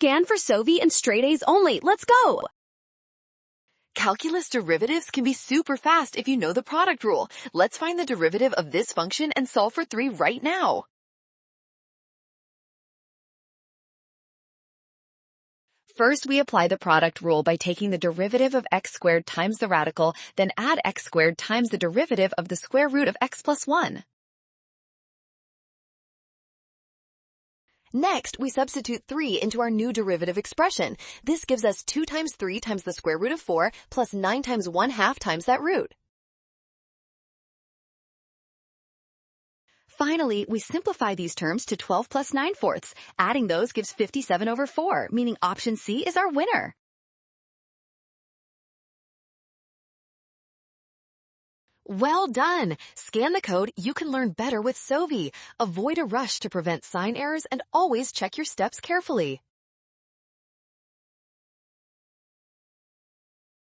Scan for Sovi and straight A's only. Let's go! Calculus derivatives can be super fast if you know the product rule. Let's find the derivative of this function and solve for 3 right now. First, we apply the product rule by taking the derivative of x squared times the radical, then add x squared times the derivative of the square root of x plus 1. Next, we substitute 3 into our new derivative expression. This gives us 2 times 3 times the square root of 4 plus 9 times 1/2 times that root. Finally, we simplify these terms to 12 plus 9/4. Adding those gives 57/4, meaning option C is our winner. Well done! Scan the code. You can learn better with Sovi. Avoid a rush to prevent sign errors and always check your steps carefully.